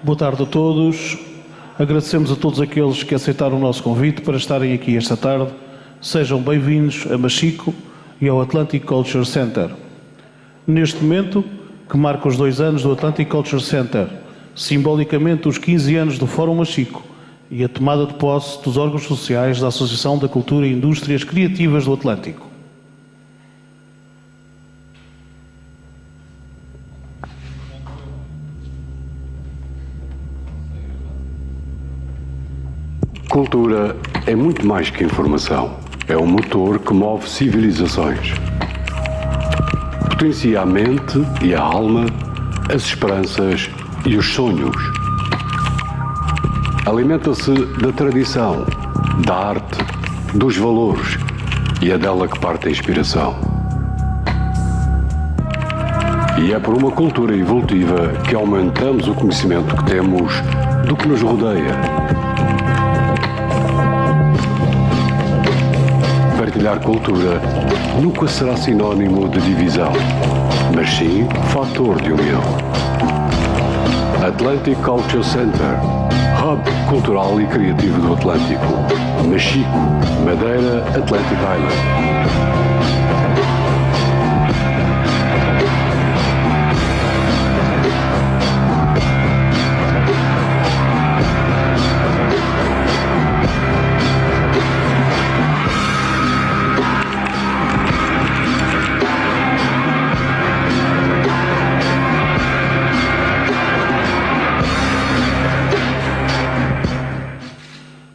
Boa tarde a todos. Agradecemos a todos aqueles que aceitaram o nosso convite para estarem aqui esta tarde. Sejam bem-vindos a Machico e ao Atlantic Culture Center. Neste momento, que marca os 2 anos do Atlantic Culture Center, simbolicamente os 15 anos do Fórum Machico e a tomada de posse dos órgãos sociais da Associação da Cultura e Indústrias Criativas do Atlântico. Cultura é muito mais que informação. É um motor que move civilizações. Potencia a mente e a alma, as esperanças e os sonhos. Alimenta-se da tradição, da arte, dos valores e é dela que parte a inspiração. E é por uma cultura evolutiva que aumentamos o conhecimento que temos do que nos rodeia. Partilhar cultura nunca será sinónimo de divisão, mas sim fator de união. Atlantic Culture Center, hub cultural e criativo do Atlântico. Machico, Madeira, Atlantic Island.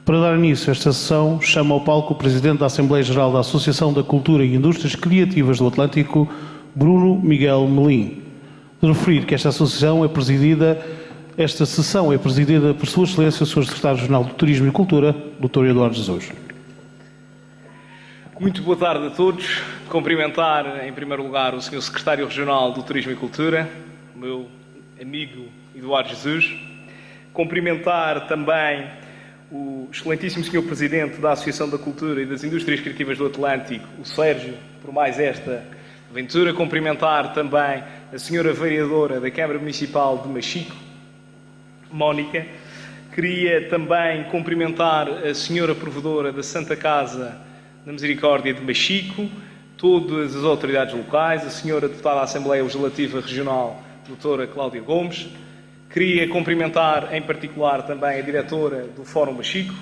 Para dar início a esta sessão, chamo ao palco o Presidente da Assembleia Geral da Associação da Cultura e Indústrias Criativas do Atlântico, Bruno Miguel Melim. De referir que esta sessão é presidida por Sua Excelência, o Sr. Secretário-Geral do Turismo e Cultura, Dr. Eduardo Jesus. Muito boa tarde a todos. Cumprimentar, em primeiro lugar, o Sr. Secretário Regional do Turismo e Cultura, o meu amigo Eduardo Jesus. Cumprimentar também o excelentíssimo Sr. Presidente da Associação da Cultura e das Indústrias Criativas do Atlântico, o Sérgio, por mais esta aventura. Cumprimentar também a Sra. Vereadora da Câmara Municipal de Machico, Mónica. Queria também cumprimentar a Sra. Provedora da Santa Casa da Misericórdia de Machico, todas as autoridades locais, a Sra. Deputada da Assembleia Legislativa Regional, Dra. Cláudia Gomes. Queria cumprimentar, em particular, também a diretora do Fórum Machico.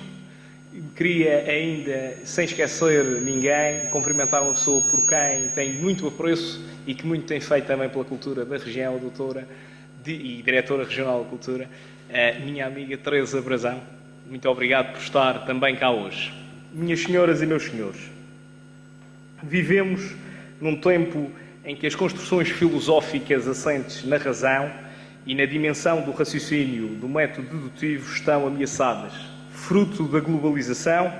Queria ainda, sem esquecer ninguém, cumprimentar uma pessoa por quem tenho muito apreço e que muito tem feito também pela cultura da região, a doutora e diretora regional da cultura, a minha amiga Teresa Brazão. Muito obrigado por estar também cá hoje. Minhas senhoras e meus senhores, vivemos num tempo em que as construções filosóficas assentes na razão e na dimensão do raciocínio do método dedutivo estão ameaçadas. Fruto da globalização,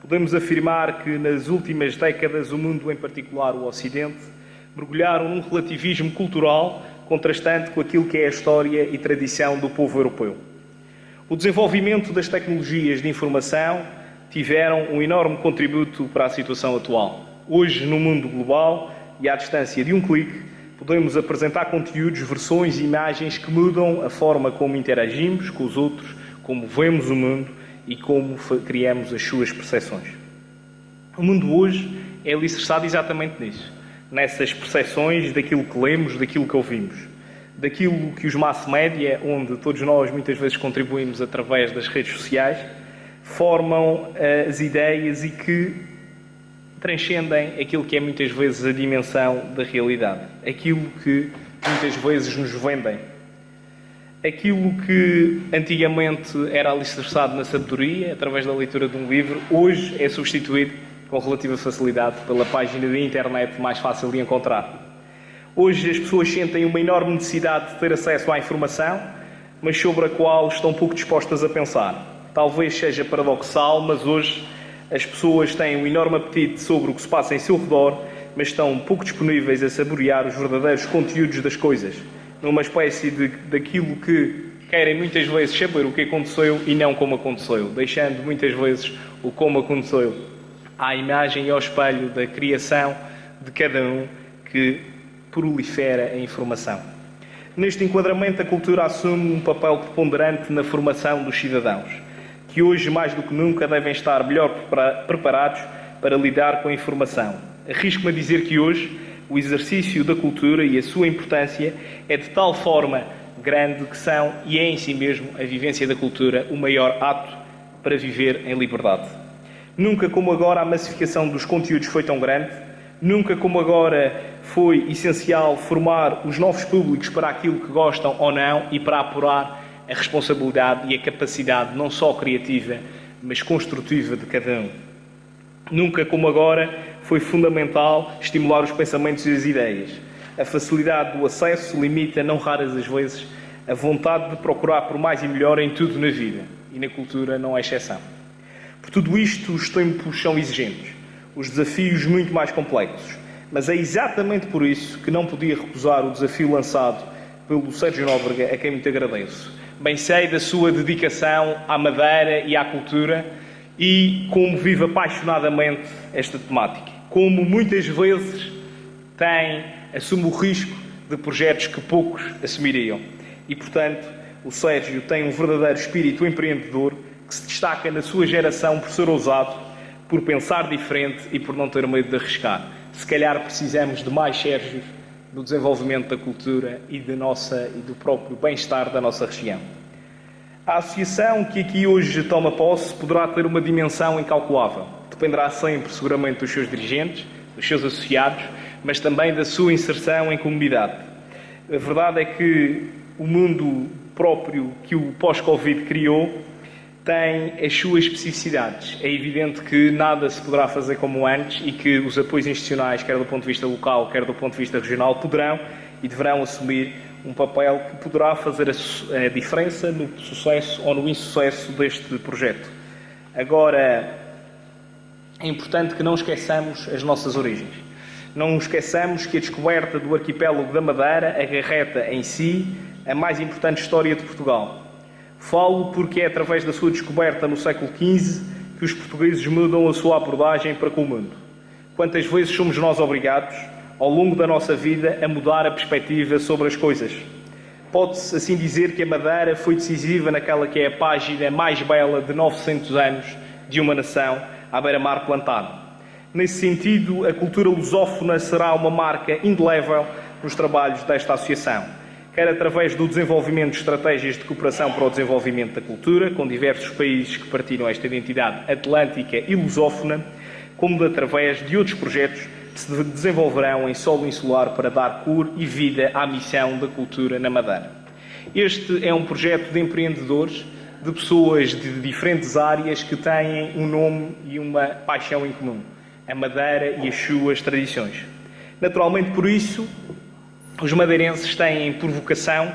podemos afirmar que nas últimas décadas o mundo, em particular o Ocidente, mergulharam num relativismo cultural contrastante com aquilo que é a história e tradição do povo europeu. O desenvolvimento das tecnologias de informação tiveram um enorme contributo para a situação atual. Hoje, no mundo global e à distância de um clique, podemos apresentar conteúdos, versões e imagens que mudam a forma como interagimos com os outros, como vemos o mundo e como criamos as suas percepções. O mundo hoje é alicerçado exatamente nisso, nessas percepções daquilo que lemos, daquilo que ouvimos, daquilo que os mass media, onde todos nós muitas vezes contribuímos através das redes sociais, formam as ideias e que transcendem aquilo que é muitas vezes a dimensão da realidade, aquilo que muitas vezes nos vendem. Aquilo que antigamente era alicerçado na sabedoria, através da leitura de um livro, hoje é substituído com relativa facilidade pela página da internet mais fácil de encontrar. Hoje as pessoas sentem uma enorme necessidade de ter acesso à informação, mas sobre a qual estão pouco dispostas a pensar. Talvez seja paradoxal, mas hoje as pessoas têm um enorme apetite sobre o que se passa em seu redor, mas estão pouco disponíveis a saborear os verdadeiros conteúdos das coisas, numa espécie daquilo que querem muitas vezes saber o que aconteceu e não como aconteceu, deixando muitas vezes o como aconteceu à imagem e ao espelho da criação de cada um que prolifera a informação. Neste enquadramento, a cultura assume um papel preponderante na formação dos cidadãos, que hoje, mais do que nunca, devem estar melhor preparados para lidar com a informação. Arrisco-me a dizer que hoje o exercício da cultura e a sua importância é de tal forma grande que são, e é em si mesmo, a vivência da cultura o maior ato para viver em liberdade. Nunca como agora a massificação dos conteúdos foi tão grande, nunca como agora foi essencial formar os novos públicos para aquilo que gostam ou não e para apurar a responsabilidade e a capacidade não só criativa, mas construtiva de cada um. Nunca como agora foi fundamental estimular os pensamentos e as ideias. A facilidade do acesso limita, não raras as vezes, a vontade de procurar por mais e melhor em tudo na vida. E na cultura não é exceção. Por tudo isto, os tempos são exigentes, os desafios muito mais complexos. Mas é exatamente por isso que não podia recusar o desafio lançado pelo Sérgio Nóbrega, a quem muito agradeço. Bem sei da sua dedicação à Madeira e à cultura e como vive apaixonadamente esta temática. Como muitas vezes assume o risco de projetos que poucos assumiriam. E, portanto, o Sérgio tem um verdadeiro espírito empreendedor que se destaca na sua geração por ser ousado, por pensar diferente e por não ter medo de arriscar. Se calhar precisamos de mais Sérgios no desenvolvimento da cultura e do próprio bem-estar da nossa região. A associação que aqui hoje toma posse poderá ter uma dimensão incalculável. Dependerá sempre, seguramente, dos seus dirigentes, dos seus associados, mas também da sua inserção em comunidade. A verdade é que o mundo próprio que o pós-Covid criou tem as suas especificidades. É evidente que nada se poderá fazer como antes e que os apoios institucionais, quer do ponto de vista local, quer do ponto de vista regional, poderão e deverão assumir um papel que poderá fazer a diferença no sucesso ou no insucesso deste projeto. Agora, é importante que não esqueçamos as nossas origens. Não esqueçamos que a descoberta do arquipélago da Madeira acarreta em si a mais importante história de Portugal. Falo porque é através da sua descoberta no século XV que os portugueses mudam a sua abordagem para com o mundo. Quantas vezes somos nós obrigados, ao longo da nossa vida, a mudar a perspectiva sobre as coisas? Pode-se assim dizer que a Madeira foi decisiva naquela que é a página mais bela de 900 anos de uma nação à beira-mar plantada. Nesse sentido, a cultura lusófona será uma marca indelével nos trabalhos desta associação, quer através do desenvolvimento de estratégias de cooperação para o desenvolvimento da cultura, com diversos países que partilham esta identidade atlântica e lusófona, como através de outros projetos que se desenvolverão em solo insular para dar cor e vida à missão da cultura na Madeira. Este é um projeto de empreendedores, de pessoas de diferentes áreas que têm um nome e uma paixão em comum: a Madeira e as suas tradições. Naturalmente, por isso, os madeirenses têm por vocação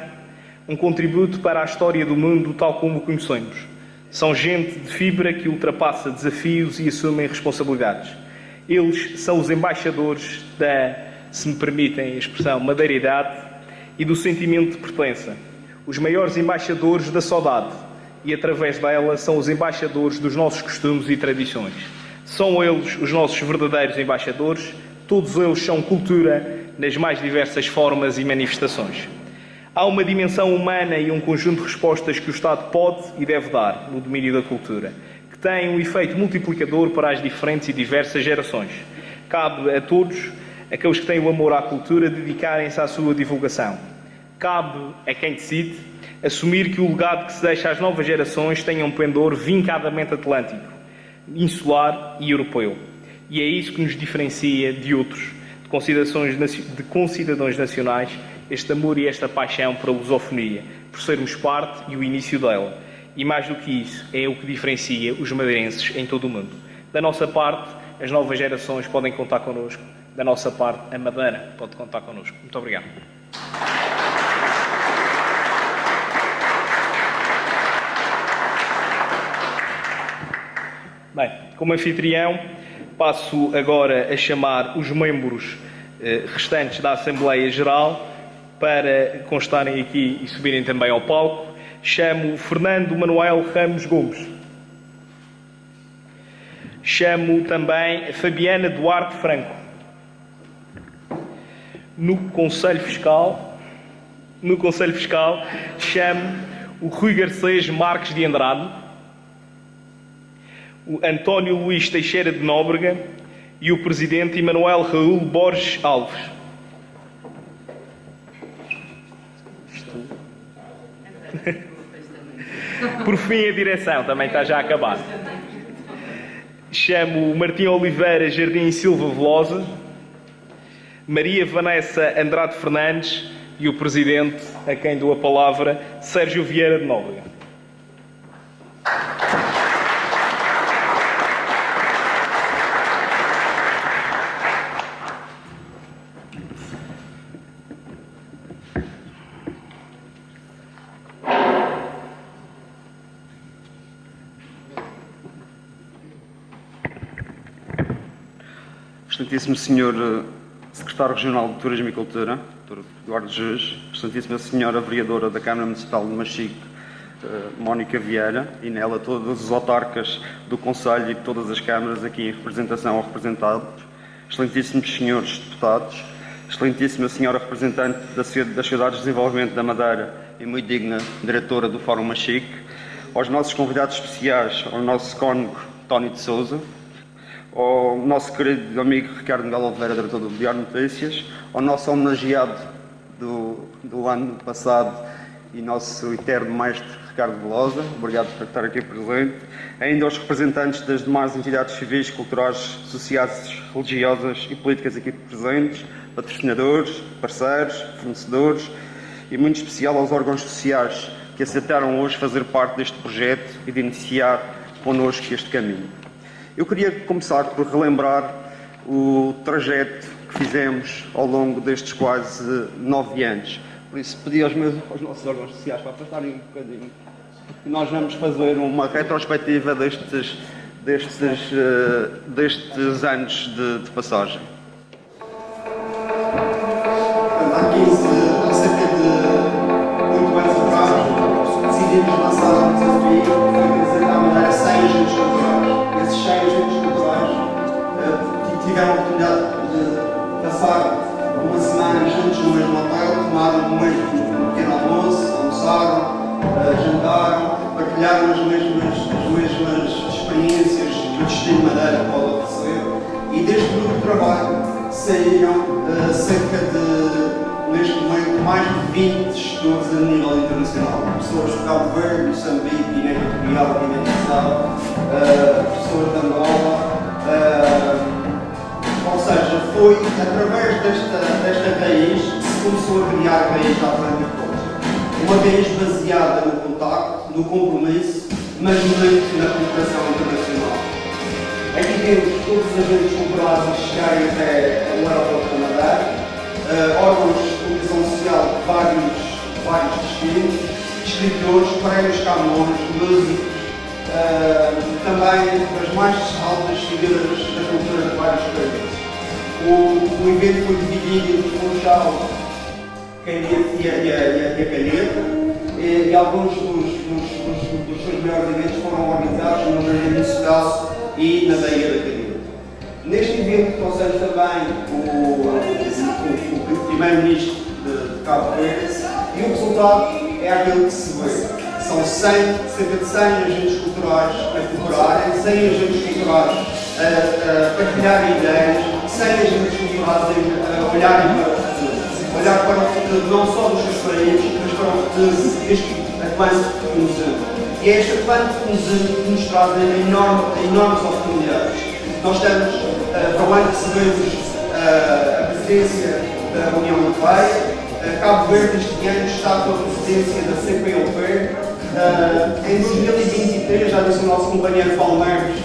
um contributo para a história do mundo tal como o conhecemos. São gente de fibra que ultrapassa desafios e assumem responsabilidades. Eles são os embaixadores se me permitem a expressão, madeiridade e do sentimento de pertença. Os maiores embaixadores da saudade e, através dela, são os embaixadores dos nossos costumes e tradições. São eles os nossos verdadeiros embaixadores. Todos eles são cultura nas mais diversas formas e manifestações. Há uma dimensão humana e um conjunto de respostas que o Estado pode e deve dar no domínio da cultura, que tem um efeito multiplicador para as diferentes e diversas gerações. Cabe a todos, aqueles que têm o amor à cultura, dedicarem-se à sua divulgação. Cabe a quem decide assumir que o legado que se deixa às novas gerações tenha um pendor vincadamente atlântico, insular e europeu. E é isso que nos diferencia de outros, de concidadãos nacionais, este amor e esta paixão pela lusofonia, por sermos parte e o início dela. E mais do que isso, é o que diferencia os madeirenses em todo o mundo. Da nossa parte, as novas gerações podem contar connosco. Da nossa parte, a Madeira pode contar connosco. Muito obrigado. Bem, como anfitrião, passo agora a chamar os membros restantes da Assembleia Geral para constarem aqui e subirem também ao palco. Chamo Fernando Manuel Ramos Gomes. Chamo também Fabiana Duarte Franco. No Conselho Fiscal, no Conselho Fiscal, chamo o Rui Garcês Marques de Andrade, o António Luís Teixeira de Nóbrega e o Presidente Emanuel Raul Borges Alves. Por fim, a direção também está já acabada. Chamo Martim Oliveira Jardim Silva Velosa, Maria Vanessa Andrade Fernandes e o Presidente, a quem dou a palavra, Sérgio Vieira de Nóbrega. Excelentíssimo Sr. Secretário Regional de Turismo e Cultura, Dr. Eduardo Jus, Excelentíssima Sra. Vereadora da Câmara Municipal de Machico, Mónica Vieira, e nela todos os autarcas do Conselho e de todas as câmaras aqui em representação ou representados, Excelentíssimos Senhores Deputados, Excelentíssima Senhora Representante das Cidades de Desenvolvimento da Madeira e muito digna Diretora do Fórum Machico, aos nossos convidados especiais, ao nosso cônego Tónio de Sousa, ao nosso querido amigo Ricardo Miguel Oliveira, diretor do Diário Notícias, ao nosso homenageado do ano passado e nosso eterno mestre Ricardo Velosa, obrigado por estar aqui presente, ainda aos representantes das demais entidades civis, culturais, sociais, religiosas e políticas aqui presentes, patrocinadores, parceiros, fornecedores e muito especial aos órgãos sociais que aceitaram hoje fazer parte deste projeto e de iniciar connosco este caminho. Eu queria começar por relembrar o trajeto que fizemos ao longo destes quase 9 anos. Por isso, pedi aos nossos órgãos sociais para afastarem um bocadinho. E nós vamos fazer uma retrospectiva destes anos de passagem. Há cerca de 8 anos atrás, decidimos lançar um desafio que foi apresentar a Madeira 100 agentes culturais. Esses 100 agentes culturais tiveram a oportunidade de passar uma semana juntos no mesmo hotel, tomaram o mesmo pequeno almoço, almoçaram, jantaram, partilharam as mesmas experiências que o Destino Madeira pode oferecer, e deste grupo de trabalho saíram cerca de, neste momento, mais de 20 gestores a nível internacional. Pessoas de Cabo Verde, Moçambique, Guiné Equatorial, Guiné-Bissau, pessoas de Angola. Ou seja, foi através desta raiz que se começou a criar a raiz da Atlantic Culture. Uma raiz baseada no contacto, no compromisso, mas muito na cooperação internacional. Aqui temos todos os agentes culturais a chegarem até o aeroporto da Madeira, órgãos de comunicação social de vários destinos, escritores, prémios Camões, músicos, também as mais altas figuras da cultura de vários países. O evento foi dividido entre o Funchal e a Calheta, e alguns dos seus melhores eventos foram organizados no Jardim Municipal e na Baía da Calheta. Neste evento trouxemos também o Primeiro-Ministro de Cabo Verde, e o resultado é aquele que se vê. São cerca de 100 agentes culturais a cooperarem, 100 agentes culturais a partilharem ideias, 100 agentes culturais a olharem para o futuro. Olhar para o futuro não só dos seus países, mas para o futuro deste Atlântico que nos une. E é este Atlântico que nos une que nos traz enormes oportunidades. Nós estamos, para o ano recebemos a presidência da União Europeia. Cabo Verde este ano está com a presidência da CPLP. Em 2023, já disse o nosso companheiro Paulo Neves,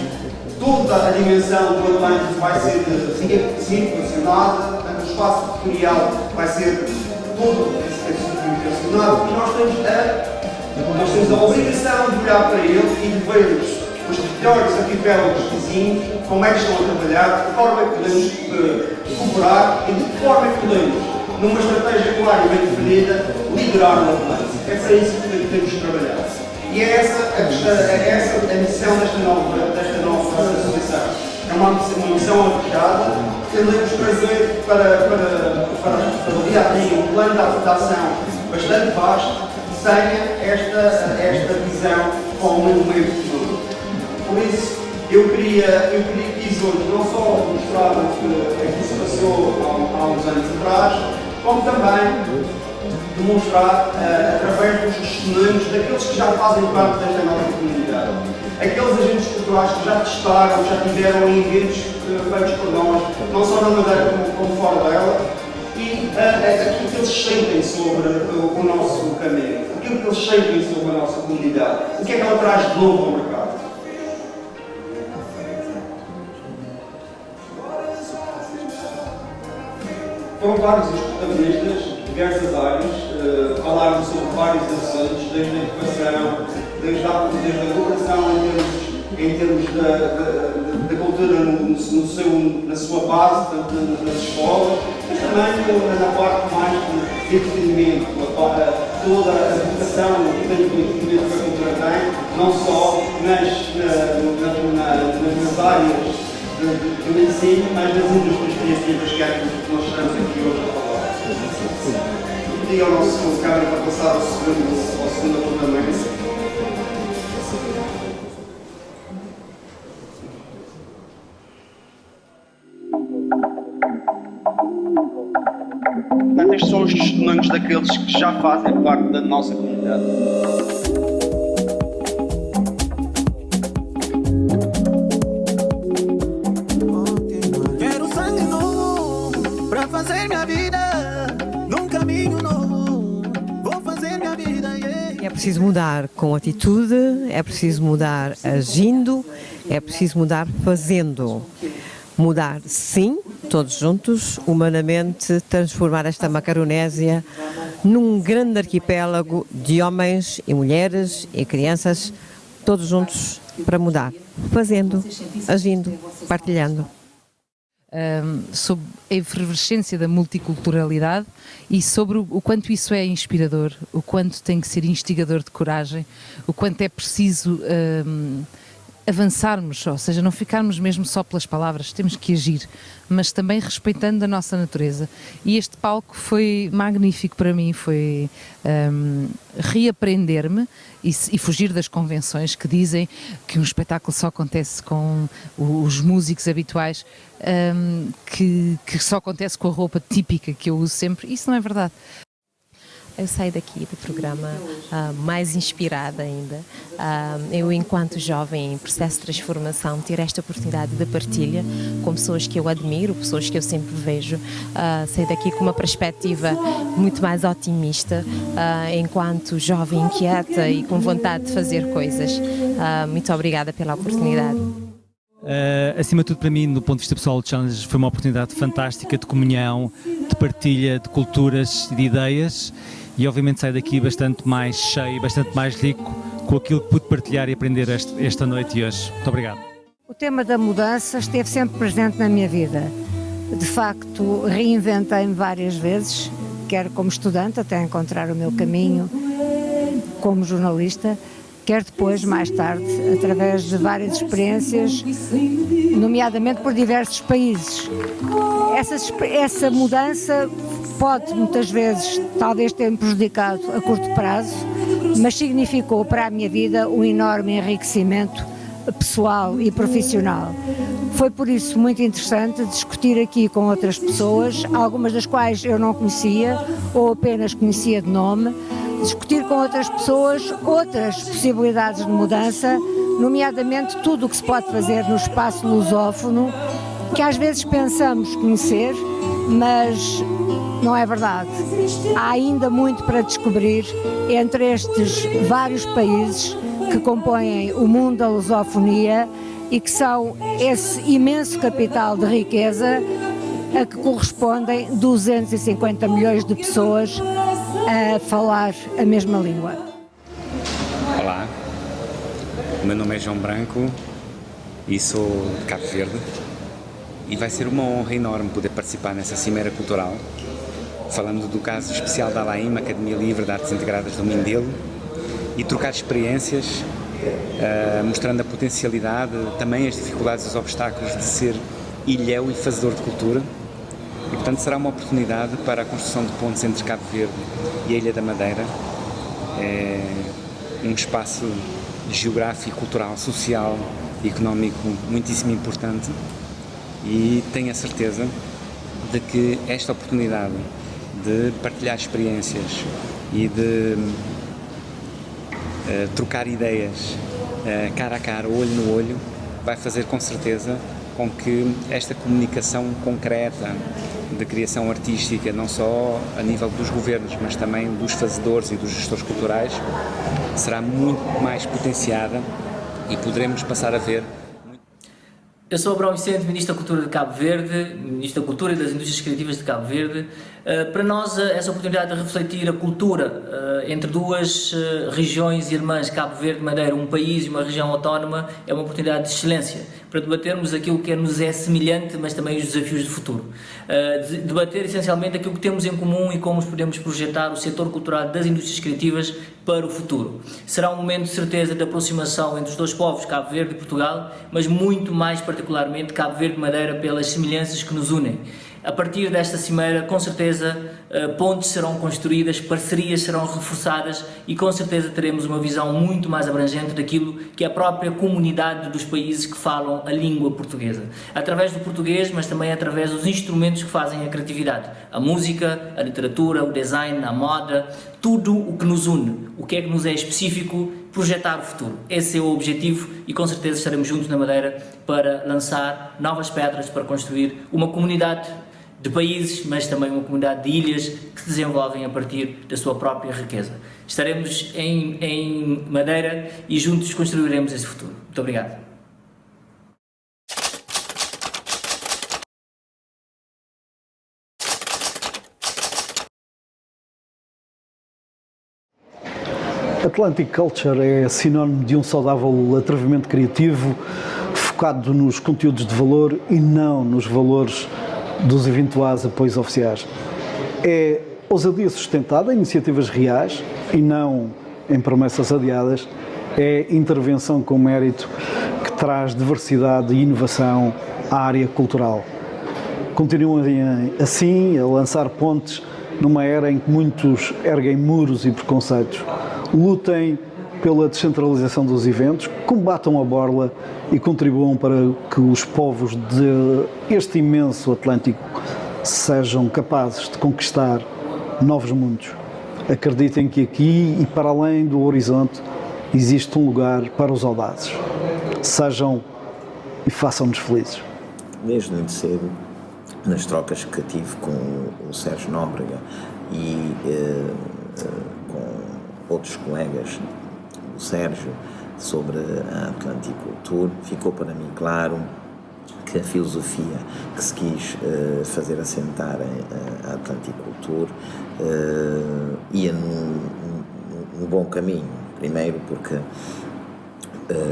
toda a dimensão do Atlântico vai ser equacionada, o espaço territorial vai ser todo equacionado, e nós temos a obrigação de olhar para ele e de ver os territórios arquipélagos vizinhos, como é que estão a trabalhar, de que forma é que podemos cooperar e de que forma é que podemos, numa estratégia clara e bem definida, liderar o Atlântico. É para isso que temos de trabalhar. E é essa a missão desta nova associação. É uma missão arrojada que tentamos trazer para o dia a dia um plano de ação bastante vasto, que tenha esta visão como um momento comum. Por isso, eu quis hoje não só mostrar o que aqui se passou há uns anos atrás, como também demonstrar, através dos testemunhos daqueles que já fazem parte desta nova comunidade, aqueles agentes culturais que já testaram, já tiveram em eventos feitos por nós, não só na Madeira como fora dela, e aquilo que eles sentem sobre o nosso caminho, aquilo que eles sentem sobre a nossa comunidade, o que é que ela traz de novo ao mercado. Foram vários os protagonistas, diversas áreas, falaram sobre vários assuntos, desde a educação, desde a cooperação em termos da cultura na sua base, tanto nas escolas, mas também na parte mais de entretenimento, toda a educação que tem que a cultura tem, não só nas áreas do ensino, mas nas indústrias criativas que nós estamos aqui hoje a falar. Pedi ao nosso câmara para passar ao segundo apontamento. Portanto, estes são os testemunhos daqueles que já fazem parte da nossa comunidade. Quero sangue novo pra fazer minha vida num caminho novo. Vou fazer minha vida. É preciso mudar com atitude, é preciso mudar agindo, é preciso mudar fazendo. Mudar, sim, todos juntos, humanamente, transformar esta Macaronésia num grande arquipélago de homens e mulheres e crianças, todos juntos para mudar, fazendo, agindo, partilhando. Sobre a efervescência da multiculturalidade e sobre o quanto isso é inspirador, o quanto tem que ser instigador de coragem, o quanto é preciso avançarmos, ou seja, não ficarmos mesmo só pelas palavras, temos que agir, mas também respeitando a nossa natureza. E este palco foi magnífico para mim, foi reaprender-me e fugir das convenções que dizem que um espetáculo só acontece com os músicos habituais, que só acontece com a roupa típica que eu uso sempre. Isso não é verdade. Eu saí daqui do programa mais inspirada ainda. Eu, enquanto jovem em processo de transformação, ter esta oportunidade de partilha com pessoas que eu admiro, pessoas que eu sempre vejo. Saí daqui com uma perspectiva muito mais otimista, enquanto jovem inquieta e com vontade de fazer coisas. Muito obrigada pela oportunidade. Acima de tudo, para mim, do ponto de vista pessoal, o Challenge foi uma oportunidade fantástica de comunhão, de partilha de culturas e de ideias, e obviamente saio daqui bastante mais cheio, bastante mais rico com aquilo que pude partilhar e aprender esta noite e hoje. Muito obrigado. O tema da mudança esteve sempre presente na minha vida. De facto, reinventei-me várias vezes, quer como estudante, até encontrar o meu caminho como jornalista, quer depois, mais tarde, através de várias experiências, nomeadamente por diversos países. Essa mudança pode, muitas vezes, talvez ter-me prejudicado a curto prazo, mas significou para a minha vida um enorme enriquecimento pessoal e profissional. Foi por isso muito interessante discutir aqui com outras pessoas, algumas das quais eu não conhecia ou apenas conhecia de nome, discutir com outras pessoas outras possibilidades de mudança, nomeadamente tudo o que se pode fazer no espaço lusófono, que às vezes pensamos conhecer, mas não é verdade. Há ainda muito para descobrir entre estes vários países que compõem o mundo da lusofonia e que são esse imenso capital de riqueza a que correspondem 250 milhões de pessoas a falar a mesma língua. Olá, o meu nome é João Branco e sou de Cabo Verde e vai ser uma honra enorme poder participar nessa cimeira cultural, falando do caso especial da ALAIM, Academia Livre de Artes Integradas do Mindelo, e trocar experiências, mostrando a potencialidade, também as dificuldades e os obstáculos de ser ilhéu e fazedor de cultura, E, portanto, será uma oportunidade para a construção de pontes entre Cabo Verde e a Ilha da Madeira. É um espaço geográfico, cultural, social e económico muitíssimo importante, e tenho a certeza de que esta oportunidade de partilhar experiências e de trocar ideias cara a cara, olho no olho, vai fazer com certeza com que esta comunicação concreta de criação artística, não só a nível dos governos, mas também dos fazedores e dos gestores culturais, será muito mais potenciada e poderemos passar a ver. Eu sou Abrão Vicente, Ministro da Cultura de Cabo Verde, Ministro da Cultura e das Indústrias Criativas de Cabo Verde. Para nós, essa oportunidade de refletir a cultura entre duas regiões irmãs, Cabo Verde e Madeira, um país e uma região autónoma, é uma oportunidade de excelência para debatermos aquilo que nos é semelhante, mas também os desafios do futuro. Debater essencialmente aquilo que temos em comum e como podemos projetar o setor cultural das indústrias criativas para o futuro. Será um momento de certeza de aproximação entre os dois povos, Cabo Verde e Portugal, mas muito mais particularmente Cabo Verde e Madeira pelas semelhanças que nos unem. A partir desta cimeira, com certeza, pontes serão construídas, parcerias serão reforçadas e com certeza teremos uma visão muito mais abrangente daquilo que é a própria comunidade dos países que falam a língua portuguesa. Através do português, mas também através dos instrumentos que fazem a criatividade. A música, a literatura, o design, a moda, tudo o que nos une, o que é que nos é específico, projetar o futuro. Esse é o objetivo e com certeza estaremos juntos na Madeira para lançar novas pedras para construir uma comunidade de países, mas também uma comunidade de ilhas que se desenvolvem a partir da sua própria riqueza. Estaremos em Madeira e juntos construiremos esse futuro. Muito obrigado. Atlantic Culture é sinónimo de um saudável atrevimento criativo focado nos conteúdos de valor e não nos valores dos eventuais apoios oficiais. É ousadia sustentada em iniciativas reais e não em promessas adiadas. É intervenção com mérito que traz diversidade e inovação à área cultural. Continuem assim a lançar pontes numa era em que muitos erguem muros e preconceitos. Lutem pela descentralização dos eventos, combatam a borla e contribuam para que os povos deste imenso Atlântico sejam capazes de conquistar novos mundos. Acreditem que aqui e para além do horizonte existe um lugar para os audazes. Sejam e façam-nos felizes. Desde muito cedo, nas trocas que tive com o Sérgio Nóbrega e com outros colegas do Sérgio sobre a Atlanticulture, ficou para mim claro que a filosofia que se quis fazer assentar a Atlanticulture ia num bom caminho. Primeiro porque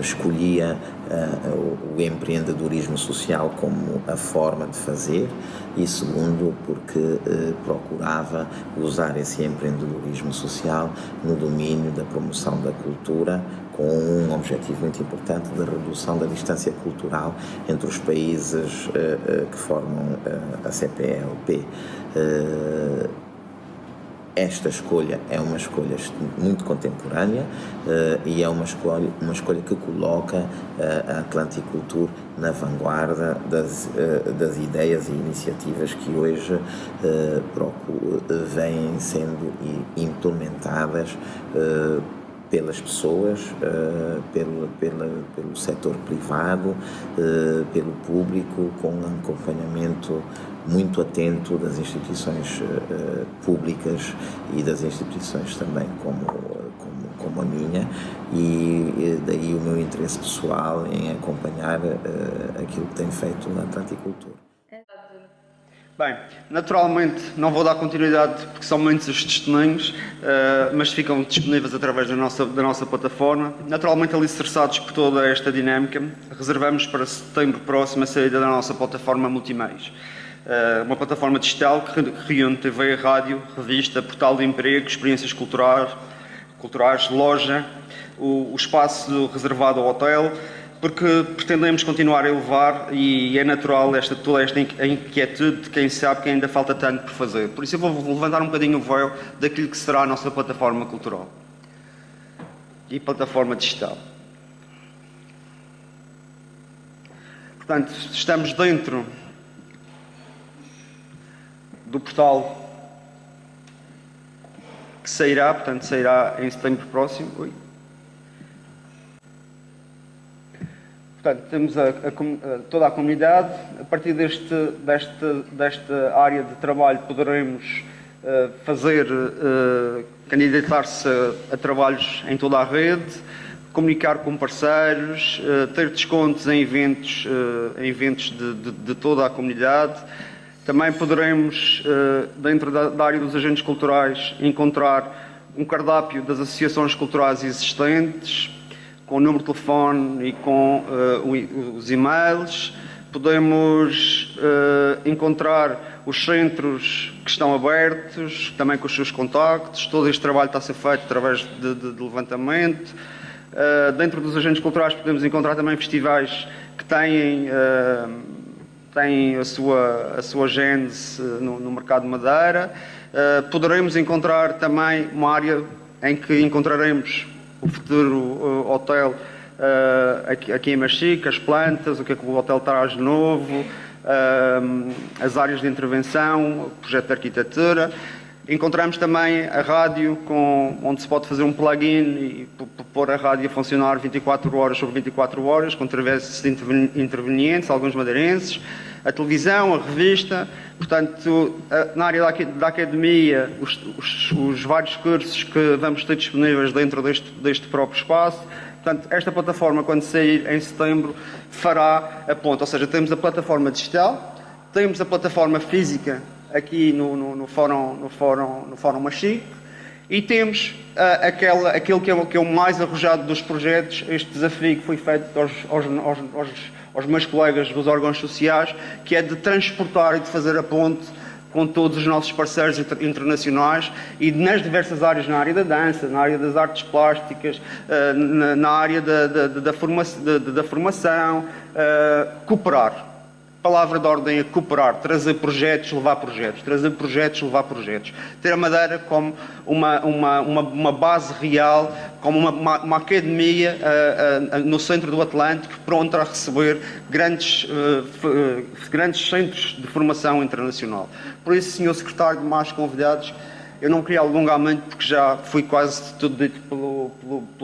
escolhia o empreendedorismo social como a forma de fazer e segundo porque procurava usar esse empreendedorismo social no domínio da promoção da cultura com um objetivo muito importante da redução da distância cultural entre os países que formam a CPLP. Esta escolha é uma escolha muito contemporânea e é uma escolha que coloca a Atlanticulture na vanguarda das ideias e iniciativas que hoje vêm sendo implementadas pelas pessoas, pelo setor privado, pelo público, com um acompanhamento muito atento das instituições públicas e das instituições também como a minha, e daí o meu interesse pessoal em acompanhar aquilo que tem feito na Atlanticulture. Bem, naturalmente não vou dar continuidade porque são muitos os testemunhos, mas ficam disponíveis através da nossa plataforma. Naturalmente alicerçados por toda esta dinâmica, reservamos para setembro próximo a saída da nossa plataforma Multimeios. Uma plataforma digital que reúne TV, rádio, revista, portal de emprego, experiências culturais, loja, o espaço reservado ao hotel, porque pretendemos continuar a elevar e é natural toda esta inquietude de quem sabe que ainda falta tanto por fazer. Por isso eu vou levantar um bocadinho o véu daquilo que será a nossa plataforma cultural e plataforma digital. Portanto, estamos dentro do portal que sairá, portanto, sairá em setembro próximo. Portanto, temos toda a comunidade. A partir desta área de trabalho poderemos candidatar-se a trabalhos em toda a rede, comunicar com parceiros, ter descontos em eventos de toda a comunidade. Também poderemos, dentro da área dos agentes culturais, encontrar um cardápio das associações culturais existentes, com o número de telefone e com os e-mails. Podemos encontrar os centros que estão abertos, também com os seus contactos. Todo este trabalho está a ser feito através de levantamento. Dentro dos agentes culturais podemos encontrar também festivais que têm a sua gênese no mercado de Madeira. Poderemos encontrar também uma área em que encontraremos o futuro hotel aqui em Machico, as plantas, o que é que o hotel traz de novo, as áreas de intervenção, o projeto de arquitetura. Encontramos também a rádio, onde se pode fazer um plugin e pôr a rádio a funcionar 24 horas sobre 24 horas, com serviços intervenientes, alguns madeirenses, a televisão, a revista. Portanto, na área da academia, os vários cursos que vamos ter disponíveis dentro deste próprio espaço. Portanto, esta plataforma, quando sair em setembro, fará a ponte. Ou seja, temos a plataforma digital, temos a plataforma física aqui no Fórum Machico, e temos aquele que é o mais arrojado dos projetos, este desafio que foi feito aos meus colegas dos órgãos sociais, que é de transportar e de fazer a ponte com todos os nossos parceiros internacionais e nas diversas áreas, na área da dança, na área das artes plásticas, na área da formação, cooperar. A palavra de ordem é cooperar, trazer projetos, levar projetos, trazer projetos, levar projetos. Ter a Madeira como uma base real, como uma academia no centro do Atlântico, pronta a receber grandes centros de formação internacional. Por isso, Sr. Secretário, mais convidados, eu não queria alongar muito, porque já foi quase tudo dito pelo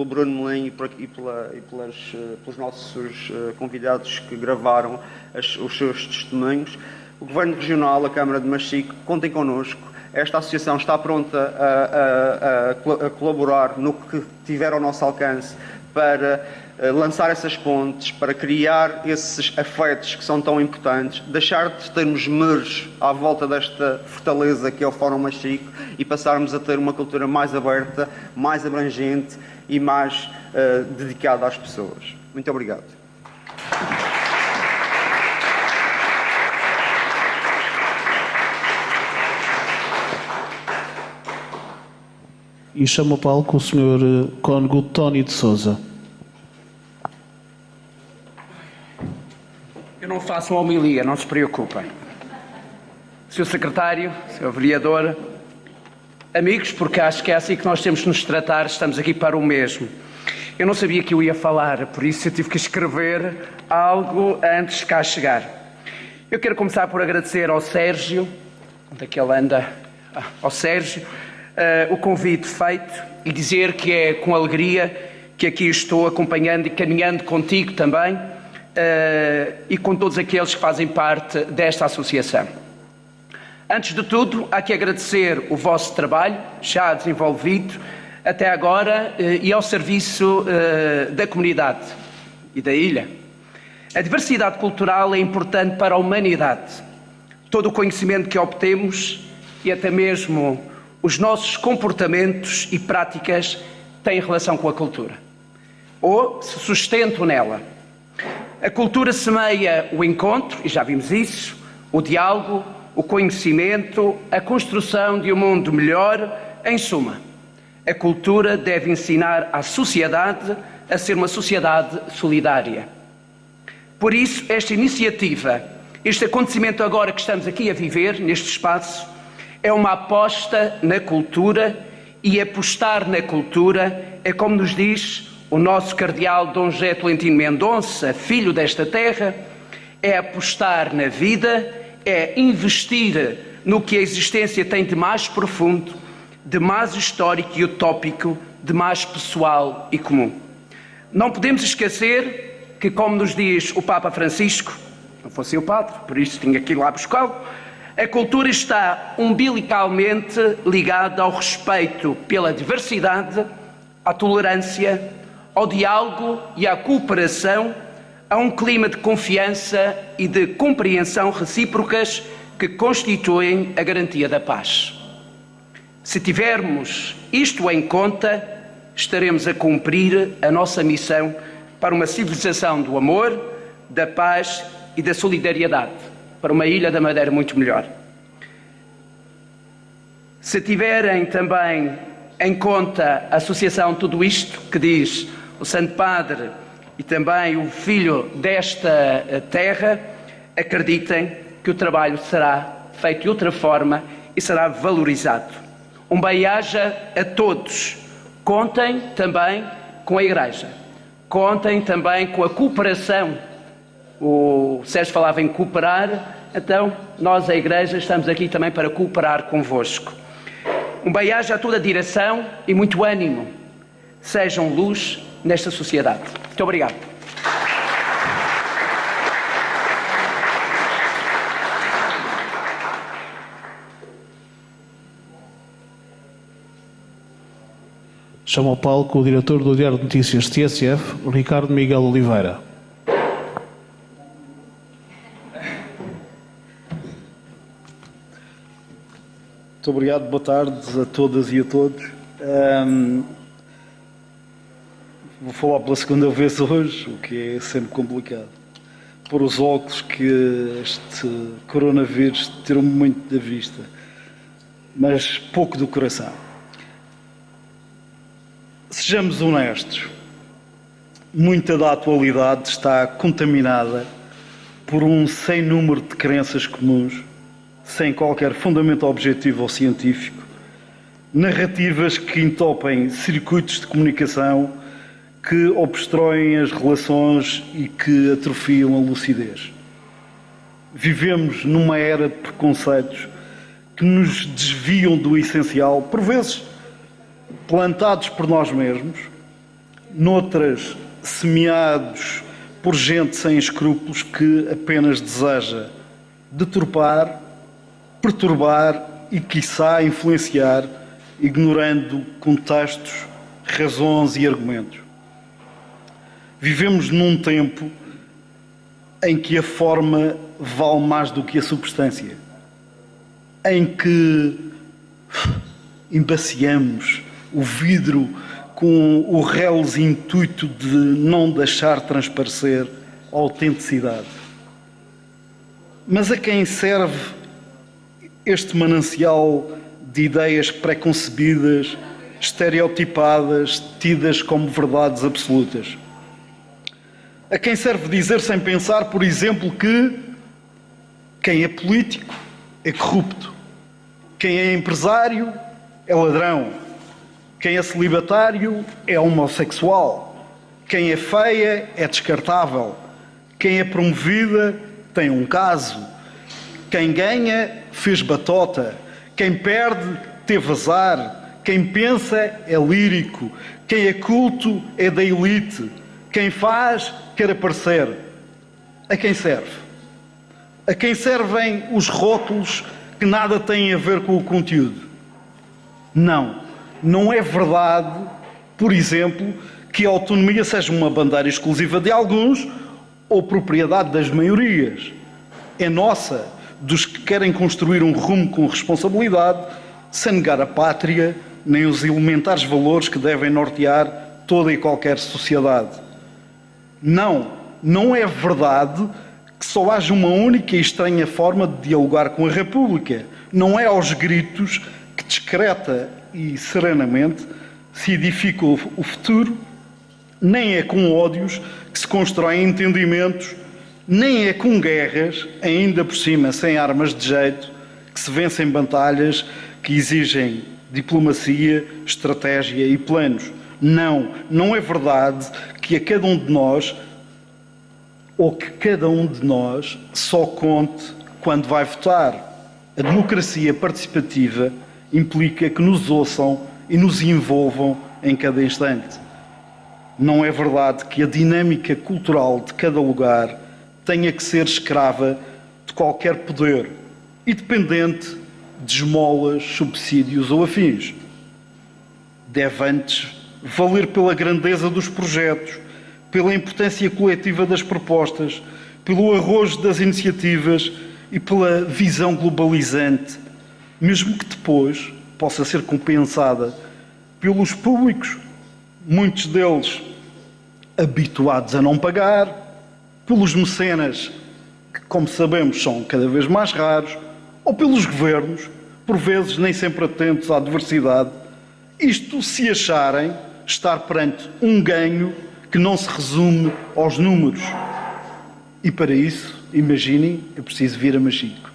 Bruno Melim e pelos nossos convidados que gravaram os seus testemunhos. O Governo Regional, a Câmara de Machico, contem connosco. Esta associação está pronta a colaborar no que tiver ao nosso alcance para lançar essas pontes, para criar esses afetos que são tão importantes, deixar de termos muros à volta desta fortaleza que é o Fórum Machico e passarmos a ter uma cultura mais aberta, mais abrangente e mais dedicada às pessoas. Muito obrigado. E chamo ao palco o Sr. Cônego Tony de Sousa. Eu não faço uma homilia, não se preocupem. Sr. Secretário, Sr. Vereador, amigos, porque acho que é assim que nós temos de nos tratar, estamos aqui para o mesmo. Eu não sabia que eu ia falar, por isso eu tive que escrever algo antes de cá chegar. Eu quero começar por agradecer ao Sérgio, onde é que ele anda? Ao Sérgio, o convite feito e dizer que é com alegria que aqui estou acompanhando e caminhando contigo também, e com todos aqueles que fazem parte desta associação. Antes de tudo, há que agradecer o vosso trabalho, já desenvolvido até agora e ao serviço da comunidade e da ilha. A diversidade cultural é importante para a humanidade. Todo o conhecimento que obtemos e até mesmo os nossos comportamentos e práticas têm relação com a cultura, ou se sustentam nela. A cultura semeia o encontro, e já vimos isso, o diálogo, o conhecimento, a construção de um mundo melhor. Em suma, a cultura deve ensinar à sociedade a ser uma sociedade solidária. Por isso, esta iniciativa, este acontecimento agora que estamos aqui a viver, neste espaço, é uma aposta na cultura, e apostar na cultura é, como nos diz o nosso cardeal Dom José Tolentino Mendonça, filho desta terra, é apostar na vida, é investir no que a existência tem de mais profundo, de mais histórico e utópico, de mais pessoal e comum. Não podemos esquecer que, como nos diz o Papa Francisco, não fosse eu padre, por isso tinha que ir lá buscá-lo, a cultura está umbilicalmente ligada ao respeito pela diversidade, à tolerância, ao diálogo e à cooperação, a um clima de confiança e de compreensão recíprocas que constituem a garantia da paz. Se tivermos isto em conta, estaremos a cumprir a nossa missão para uma civilização do amor, da paz e da solidariedade, para uma Ilha da Madeira muito melhor. Se tiverem também em conta a associação Tudo Isto, que diz o Santo Padre e também o Filho desta terra, acreditem que o trabalho será feito de outra forma e será valorizado. Um bem-aja a todos. Contem também com a Igreja. Contem também com a cooperação. O Sérgio falava em cooperar, então nós, a Igreja, estamos aqui também para cooperar convosco. Um bem-aja a toda a direção e muito ânimo. Sejam luz nesta sociedade. Muito obrigado. Chamo ao palco o diretor do Diário de Notícias TSF, Ricardo Miguel Oliveira. Muito obrigado, boa tarde a todas e a todos. Vou falar pela segunda vez hoje, o que é sempre complicado. Por os óculos que este coronavírus tirou muito da vista, mas pouco do coração. Sejamos honestos, muita da atualidade está contaminada por um sem número de crenças comuns, sem qualquer fundamento objetivo ou científico, narrativas que entopem circuitos de comunicação, que obstruem as relações e que atrofiam a lucidez. Vivemos numa era de preconceitos que nos desviam do essencial, por vezes plantados por nós mesmos, noutras semeados por gente sem escrúpulos que apenas deseja deturpar, perturbar e, quiçá, influenciar, ignorando contextos, razões e argumentos. Vivemos num tempo em que a forma vale mais do que a substância, em que embaciamos o vidro com o reles intuito de não deixar transparecer a autenticidade. Mas a quem serve este manancial de ideias preconcebidas, estereotipadas, tidas como verdades absolutas? A quem serve dizer sem pensar, por exemplo, que quem é político é corrupto, quem é empresário é ladrão, quem é celibatário é homossexual, quem é feia é descartável, quem é promovida tem um caso, quem ganha fez batota, quem perde teve azar, quem pensa é lírico, quem é culto é da elite, quem faz quer aparecer. A quem serve? A quem servem os rótulos que nada têm a ver com o conteúdo? Não, não é verdade, por exemplo, que a autonomia seja uma bandeira exclusiva de alguns ou propriedade das maiorias. É nossa, dos que querem construir um rumo com responsabilidade, sem negar a pátria, nem os elementares valores que devem nortear toda e qualquer sociedade. Não, não é verdade que só haja uma única e estranha forma de dialogar com a República. Não é aos gritos que discreta e serenamente se edifica o futuro, nem é com ódios que se constroem entendimentos Nem é com guerras, ainda por cima sem armas de jeito, que se vencem batalhas que exigem diplomacia, estratégia e planos. Não, não é verdade que a cada um de nós, ou que cada um de nós só conte quando vai votar. A democracia participativa implica que nos ouçam e nos envolvam em cada instante. Não é verdade que a dinâmica cultural de cada lugar tenha que ser escrava de qualquer poder e dependente de esmolas, subsídios ou afins. Deve antes valer pela grandeza dos projetos, pela importância coletiva das propostas, pelo arrojo das iniciativas e pela visão globalizante, mesmo que depois possa ser compensada pelos públicos, muitos deles habituados a não pagar, pelos mecenas, que, como sabemos, são cada vez mais raros, ou pelos governos, por vezes nem sempre atentos à diversidade, isto se acharem estar perante um ganho que não se resume aos números. E para isso, imaginem, é preciso vir a Machico.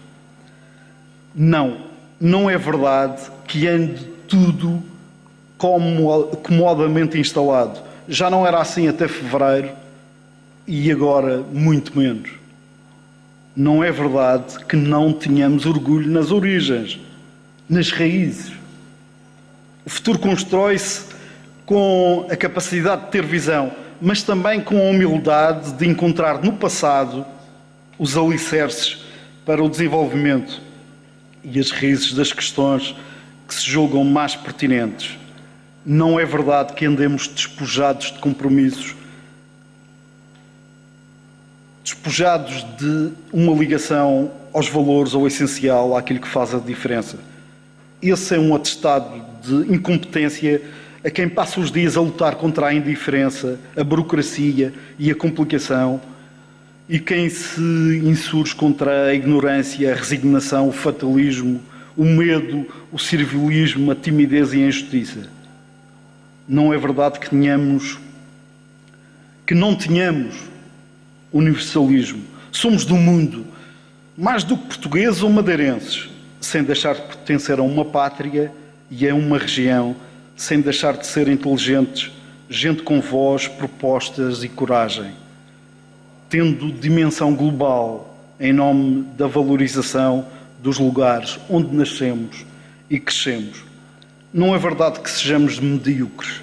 Não é verdade que ande tudo comodamente instalado. Já não era assim até fevereiro e agora muito menos. Não é verdade que não tenhamos orgulho nas origens, nas raízes. O futuro constrói-se com a capacidade de ter visão, mas também com a humildade de encontrar no passado os alicerces para o desenvolvimento e as raízes das questões que se julgam mais pertinentes. Não é verdade que andemos despojados de compromissos, despojados de uma ligação aos valores ou essencial àquilo que faz a diferença. Esse é um atestado de incompetência a quem passa os dias a lutar contra a indiferença, a burocracia e a complicação, e quem se insurge contra a ignorância, a resignação, o fatalismo, o medo, o servilismo, a timidez e a injustiça. Não é verdade que não tenhamos universalismo. Somos do mundo, mais do que portugueses ou madeirenses, sem deixar de pertencer a uma pátria e a uma região, sem deixar de ser inteligentes, gente com voz, propostas e coragem, tendo dimensão global em nome da valorização dos lugares onde nascemos e crescemos. Não é verdade que sejamos medíocres.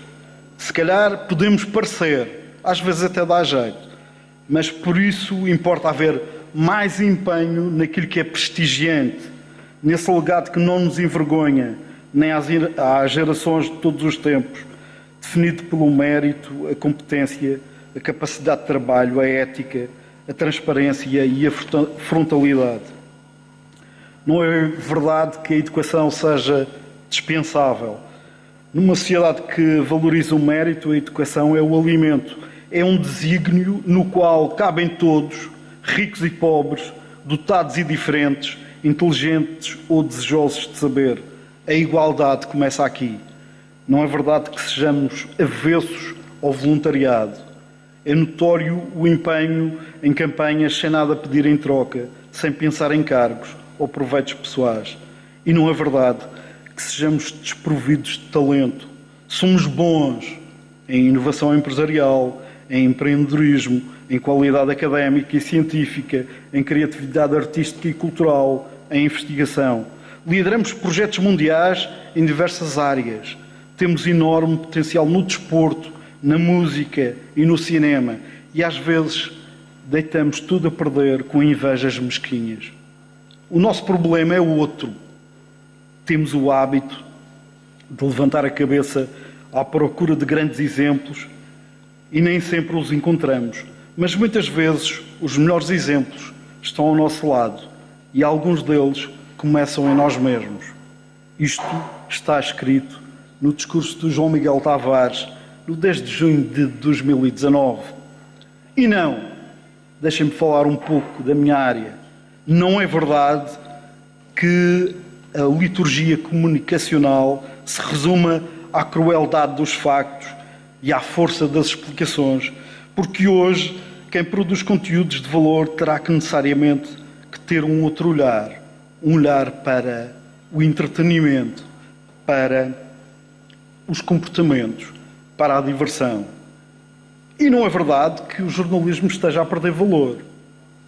Se calhar podemos parecer, às vezes até dá jeito, mas por isso importa haver mais empenho naquilo que é prestigiante, nesse legado que não nos envergonha, nem às gerações de todos os tempos, definido pelo mérito, a competência, a capacidade de trabalho, a ética, a transparência e a frontalidade. Não é verdade que a educação seja dispensável. Numa sociedade que valoriza o mérito, a educação é o alimento, é um desígnio no qual cabem todos, ricos e pobres, dotados e diferentes, inteligentes ou desejosos de saber. A igualdade começa aqui. Não é verdade que sejamos avessos ao voluntariado. É notório o empenho em campanhas sem nada a pedir em troca, sem pensar em cargos ou proveitos pessoais. E não é verdade que sejamos desprovidos de talento. Somos bons em inovação empresarial, em empreendedorismo, em qualidade académica e científica, em criatividade artística e cultural, em investigação. Lideramos projetos mundiais em diversas áreas. Temos enorme potencial no desporto, na música e no cinema. E às vezes deitamos tudo a perder com invejas mesquinhas. O nosso problema é outro. Temos o hábito de levantar a cabeça à procura de grandes exemplos e nem sempre os encontramos. Mas muitas vezes os melhores exemplos estão ao nosso lado e alguns deles começam em nós mesmos. Isto está escrito no discurso do João Miguel Tavares, no 10 de junho de 2019. E não, deixem-me falar um pouco da minha área. Não é verdade que a liturgia comunicacional se resuma à crueldade dos factos e à força das explicações, porque hoje quem produz conteúdos de valor terá que necessariamente que ter um outro olhar, um olhar para o entretenimento, para os comportamentos, para a diversão. E não é verdade que o jornalismo esteja a perder valor.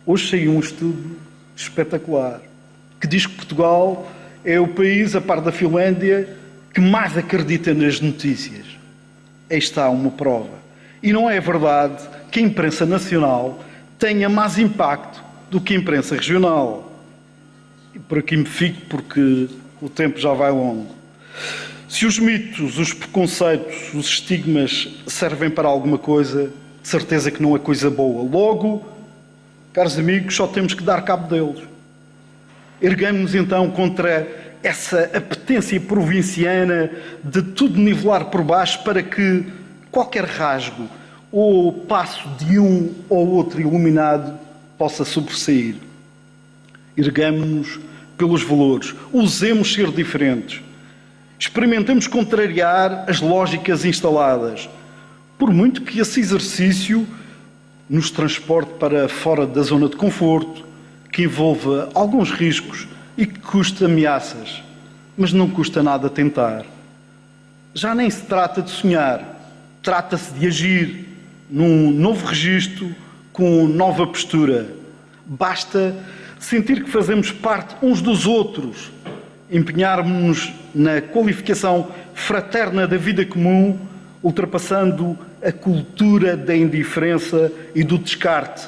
Hoje saiu um estudo espetacular que diz que Portugal é o país, a par da Finlândia, que mais acredita nas notícias. Aí está uma prova. E não é verdade que a imprensa nacional tenha mais impacto do que a imprensa regional. E por aqui me fico porque o tempo já vai longo. Se os mitos, os preconceitos, os estigmas servem para alguma coisa, de certeza que não é coisa boa. Logo, caros amigos, só temos que dar cabo deles. Erguemos-nos então contra essa apetência provinciana de tudo nivelar por baixo para que qualquer rasgo ou passo de um ou outro iluminado possa sobressair. Erguemos-nos pelos valores, usemos ser diferentes. Experimentemos contrariar as lógicas instaladas, por muito que esse exercício nos transporte para fora da zona de conforto, que envolva alguns riscos e que custe ameaças, mas não custa nada tentar. Já nem se trata de sonhar, trata-se de agir num novo registro, com nova postura. Basta sentir que fazemos parte uns dos outros, empenharmos-nos na qualificação fraterna da vida comum, ultrapassando a cultura da indiferença e do descarte,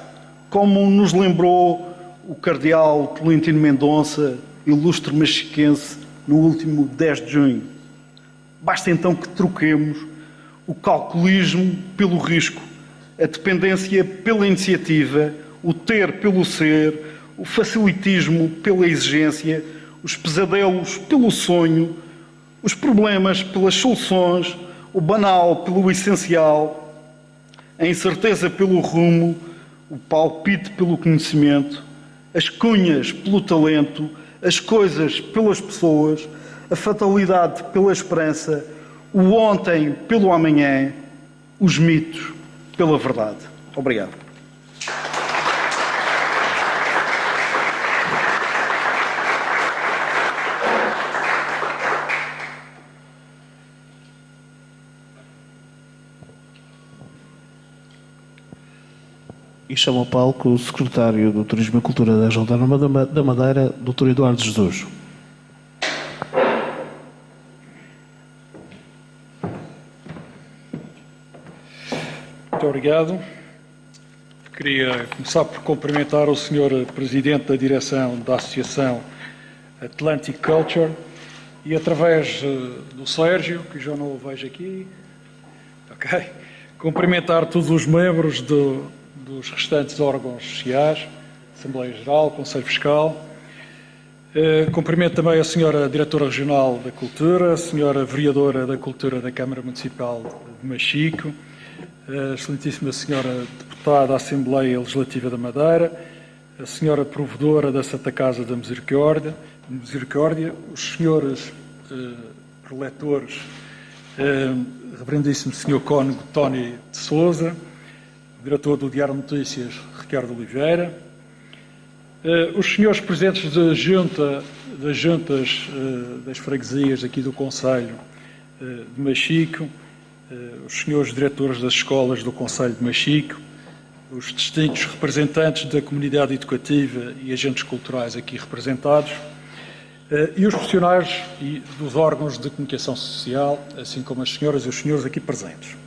como nos lembrou o cardeal Tolentino Mendonça, ilustre machiquense, no último 10 de junho. Basta então que troquemos o calculismo pelo risco, a dependência pela iniciativa, o ter pelo ser, o facilitismo pela exigência, os pesadelos pelo sonho, os problemas pelas soluções, o banal pelo essencial, a incerteza pelo rumo, o palpite pelo conhecimento, as cunhas pelo talento, as coisas pelas pessoas, a fatalidade pela esperança, o ontem pelo amanhã, os mitos pela verdade. Obrigado. E chamo ao palco o secretário do Turismo e Cultura da Região da Madeira, Dr. Eduardo Jesus. Muito obrigado. Queria começar por cumprimentar o Sr. Presidente da Direção da Associação Atlantic Culture e, através do Sérgio, que já não o vejo aqui, cumprimentar todos os membros dos restantes órgãos sociais, Assembleia Geral, Conselho Fiscal. Cumprimento também a Sra. Diretora Regional da Cultura, a Sra. Vereadora da Cultura da Câmara Municipal de Machico, a Excelentíssima Sra. Deputada da Assembleia Legislativa da Madeira, a Sra. Provedora da Santa Casa da Misericórdia, os Srs. Preletores, Reverendíssimo Sr. Cônego Tony de Sousa, Diretor do Diário Notícias, Ricardo Oliveira, os senhores presidentes das juntas das freguesias aqui do Conselho de Machico, os senhores diretores das escolas do Conselho de Machico, os distintos representantes da comunidade educativa e agentes culturais aqui representados, e os profissionais dos órgãos de comunicação social, assim como as senhoras e os senhores aqui presentes.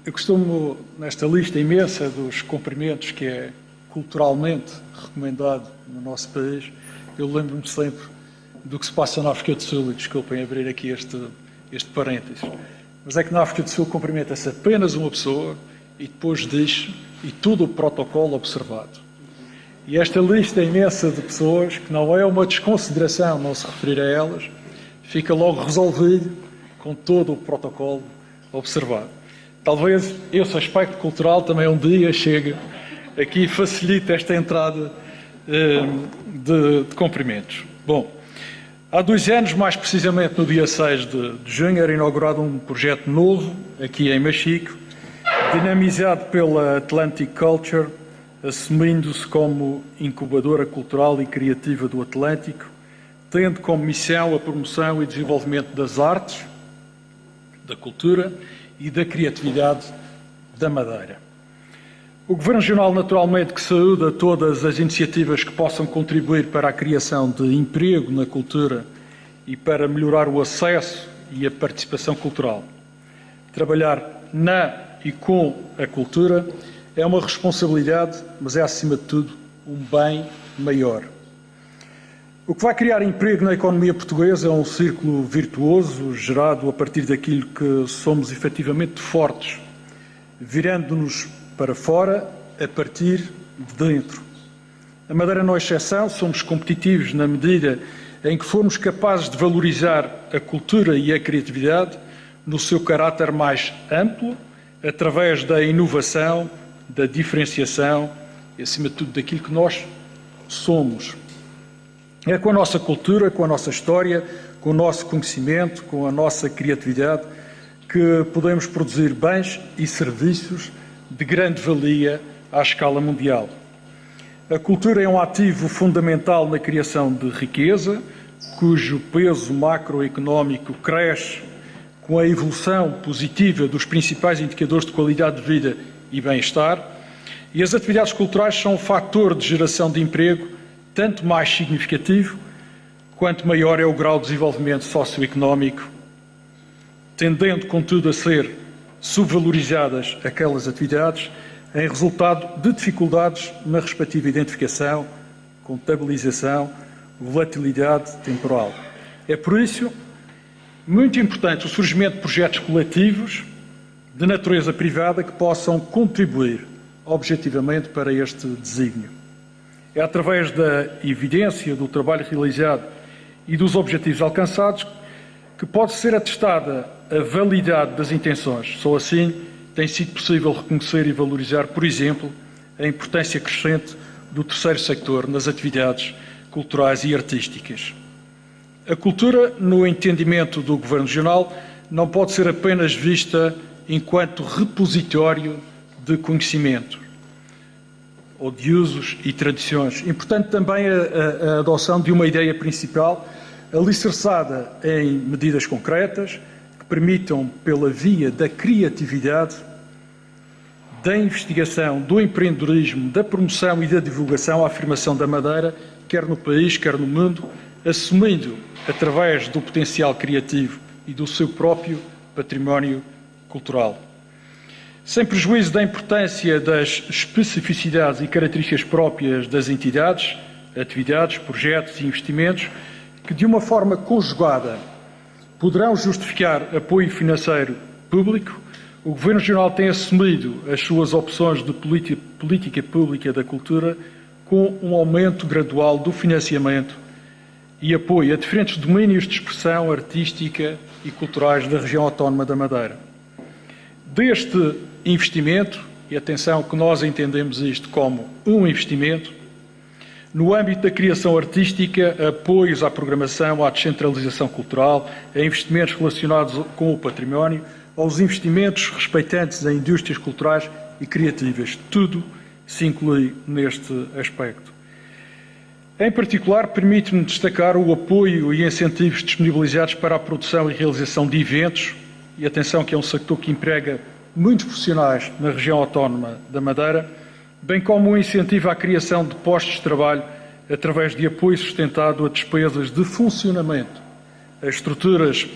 Eu costumo, nesta lista imensa dos cumprimentos que é culturalmente recomendado no nosso país, eu lembro-me sempre do que se passa na África do Sul, e desculpem abrir aqui este parênteses, mas é que na África do Sul cumprimenta-se apenas uma pessoa e depois diz, e todo o protocolo observado. E esta lista imensa de pessoas, que não é uma desconsideração não se referir a elas, fica logo resolvido com todo o protocolo observado. Talvez esse aspecto cultural também um dia chegue aqui e facilite esta entrada de cumprimentos. Bom, há 2 anos, mais precisamente no dia 6 de junho, era inaugurado um projeto novo aqui em Machico, dinamizado pela Atlantic Culture, assumindo-se como incubadora cultural e criativa do Atlântico, tendo como missão a promoção e desenvolvimento das artes, da cultura e da criatividade da Madeira. O Governo Regional, naturalmente, que saúda todas as iniciativas que possam contribuir para a criação de emprego na cultura e para melhorar o acesso e a participação cultural. Trabalhar na e com a cultura é uma responsabilidade, mas é, acima de tudo, um bem maior. O que vai criar emprego na economia portuguesa é um círculo virtuoso, gerado a partir daquilo que somos efetivamente fortes, virando-nos para fora a partir de dentro. A Madeira não é exceção, somos competitivos na medida em que formos capazes de valorizar a cultura e a criatividade no seu caráter mais amplo, através da inovação, da diferenciação e, acima de tudo, daquilo que nós somos. É com a nossa cultura, com a nossa história, com o nosso conhecimento, com a nossa criatividade, que podemos produzir bens e serviços de grande valia à escala mundial. A cultura é um ativo fundamental na criação de riqueza, cujo peso macroeconómico cresce com a evolução positiva dos principais indicadores de qualidade de vida e bem-estar, e as atividades culturais são um fator de geração de emprego tanto mais significativo quanto maior é o grau de desenvolvimento socioeconómico, tendendo, contudo, a ser subvalorizadas aquelas atividades em resultado de dificuldades na respectiva identificação, contabilização, volatilidade temporal. É por isso muito importante o surgimento de projetos coletivos de natureza privada que possam contribuir objetivamente para este desígnio. É através da evidência do trabalho realizado e dos objetivos alcançados que pode ser atestada a validade das intenções. Só assim tem sido possível reconhecer e valorizar, por exemplo, a importância crescente do terceiro sector nas atividades culturais e artísticas. A cultura, no entendimento do Governo Regional, não pode ser apenas vista enquanto repositório de conhecimento ou de usos e tradições. Importante também a adoção de uma ideia principal, alicerçada em medidas concretas, que permitam, pela via da criatividade, da investigação, do empreendedorismo, da promoção e da divulgação, a afirmação da Madeira, quer no país, quer no mundo, assumindo, através do potencial criativo e do seu próprio património cultural. Sem prejuízo da importância das especificidades e características próprias das entidades, atividades, projetos e investimentos, que de uma forma conjugada poderão justificar apoio financeiro público, o Governo Regional tem assumido as suas opções de política pública da cultura com um aumento gradual do financiamento e apoio a diferentes domínios de expressão artística e culturais da região autónoma da Madeira. Deste investimento, e atenção que nós entendemos isto como um investimento, no âmbito da criação artística, apoios à programação, à descentralização cultural, a investimentos relacionados com o património, aos investimentos respeitantes a indústrias culturais e criativas. Tudo se inclui neste aspecto. Em particular, permite-me destacar o apoio e incentivos disponibilizados para a produção e realização de eventos, e atenção que é um sector que emprega muitos profissionais na região autónoma da Madeira, bem como um incentivo à criação de postos de trabalho através de apoio sustentado a despesas de funcionamento, a estruturas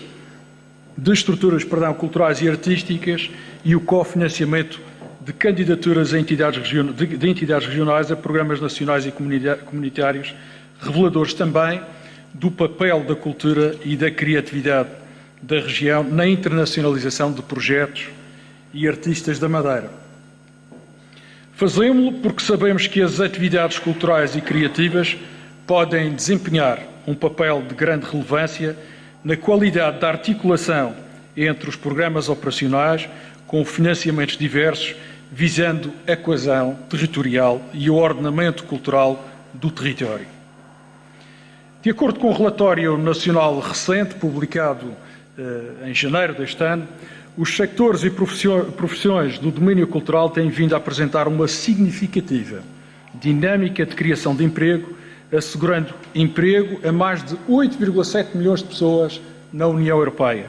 culturais e artísticas e o cofinanciamento de candidaturas de entidades regionais a programas nacionais e comunitários, reveladores também do papel da cultura e da criatividade da região na internacionalização de projetos e artistas da Madeira. Fazemos-lo porque sabemos que as atividades culturais e criativas podem desempenhar um papel de grande relevância na qualidade da articulação entre os programas operacionais com financiamentos diversos, visando a coesão territorial e o ordenamento cultural do território. De acordo com o relatório nacional recente, publicado em janeiro deste ano, Os sectores e profissões do domínio cultural têm vindo a apresentar uma significativa dinâmica de criação de emprego, assegurando emprego a mais de 8,7 milhões de pessoas na União Europeia.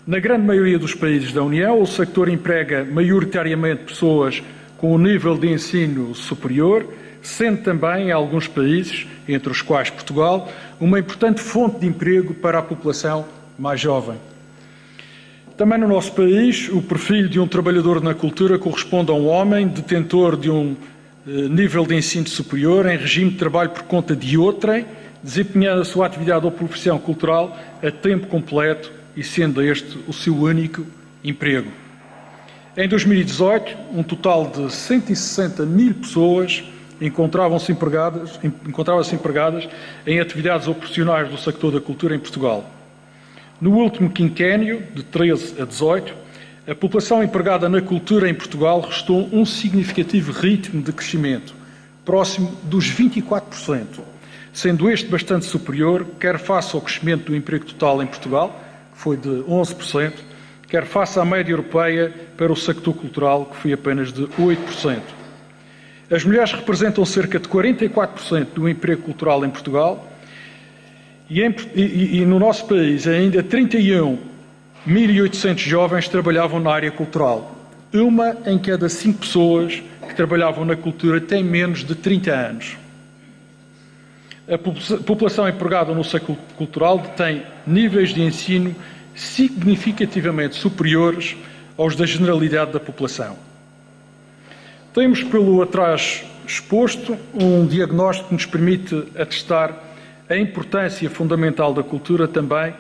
Na grande maioria dos países da União, o sector emprega maioritariamente pessoas com um nível de ensino superior, sendo também, em alguns países, entre os quais Portugal, uma importante fonte de emprego para a população mais jovem. Também no nosso país, o perfil de um trabalhador na cultura corresponde a um homem detentor de um nível de ensino superior em regime de trabalho por conta de outrem, desempenhando a sua atividade ou profissão cultural a tempo completo e sendo este o seu único emprego. Em 2018, um total de 160 mil pessoas encontravam-se empregadas em atividades ou profissionais do sector da cultura em Portugal. No último quinquênio, de 13 a 18, a população empregada na cultura em Portugal registrou um significativo ritmo de crescimento, próximo dos 24%, sendo este bastante superior, quer face ao crescimento do emprego total em Portugal, que foi de 11%, quer face à média europeia para o sector cultural, que foi apenas de 8%. As mulheres representam cerca de 44% do emprego cultural em Portugal e no nosso país ainda 31.800 jovens trabalhavam na área cultural. Uma em cada 5 pessoas que trabalhavam na cultura tem menos de 30 anos. A população empregada no setor cultural tem níveis de ensino significativamente superiores aos da generalidade da população. Temos, pelo atrás exposto, um diagnóstico que nos permite atestar a importância fundamental da cultura também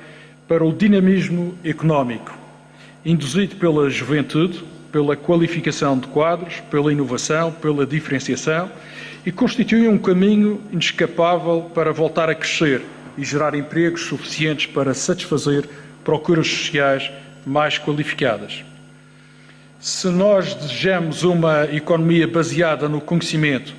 para o dinamismo económico, induzido pela juventude, pela qualificação de quadros, pela inovação, pela diferenciação, e constitui um caminho inescapável para voltar a crescer e gerar empregos suficientes para satisfazer procuras sociais mais qualificadas. Se nós desejamos uma economia baseada no conhecimento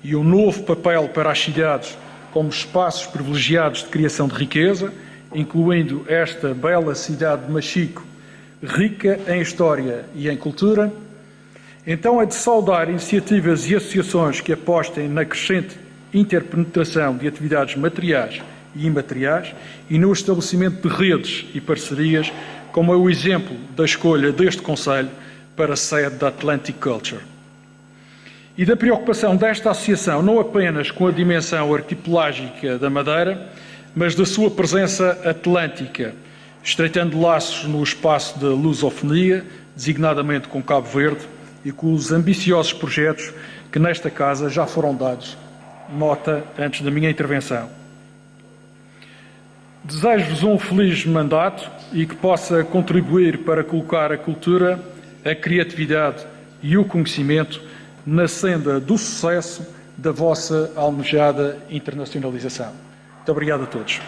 e um novo papel para as cidades como espaços privilegiados de criação de riqueza, incluindo esta bela cidade de Machico, rica em história e em cultura, então é de saudar iniciativas e associações que apostem na crescente interpenetração de atividades materiais e imateriais e no estabelecimento de redes e parcerias, como é o exemplo da escolha deste Conselho para a sede da Atlantic Culture. E da preocupação desta associação não apenas com a dimensão arquipelágica da Madeira, mas da sua presença atlântica, estreitando laços no espaço da lusofonia, designadamente com Cabo Verde, e com os ambiciosos projetos que nesta casa já foram dados nota antes da minha intervenção. Desejo-vos um feliz mandato e que possa contribuir para colocar a cultura, a criatividade e o conhecimento na senda do sucesso da vossa almejada internacionalização. Muito obrigado a todos.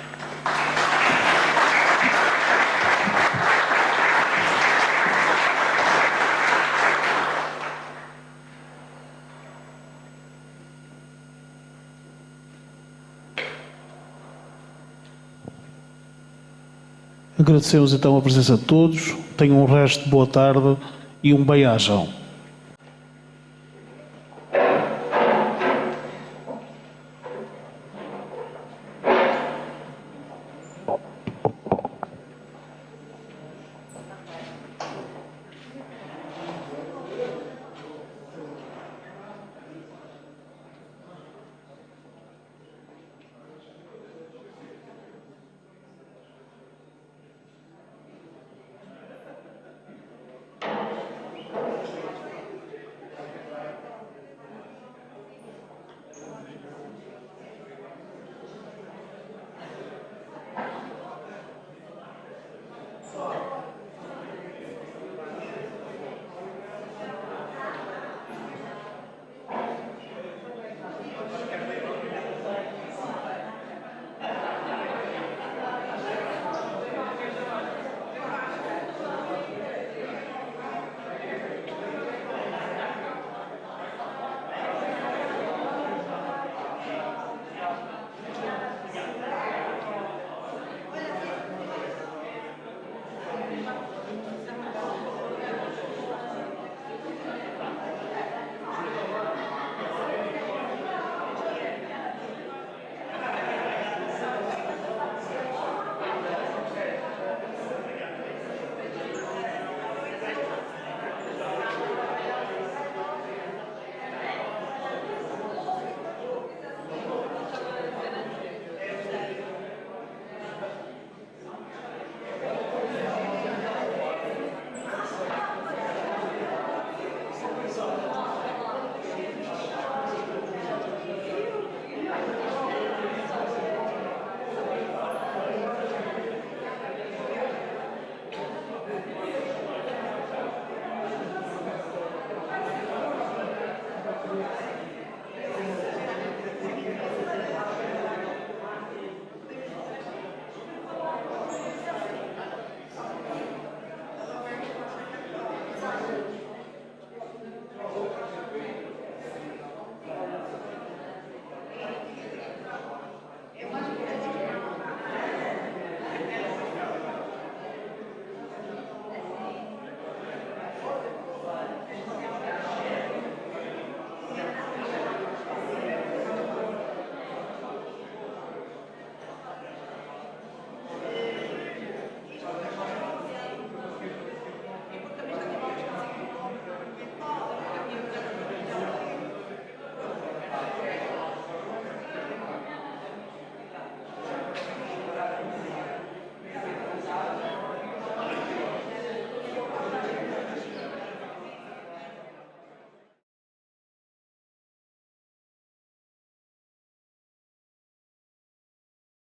Agradecemos então a presença de todos. Tenham um resto de boa tarde e um bem-ajam.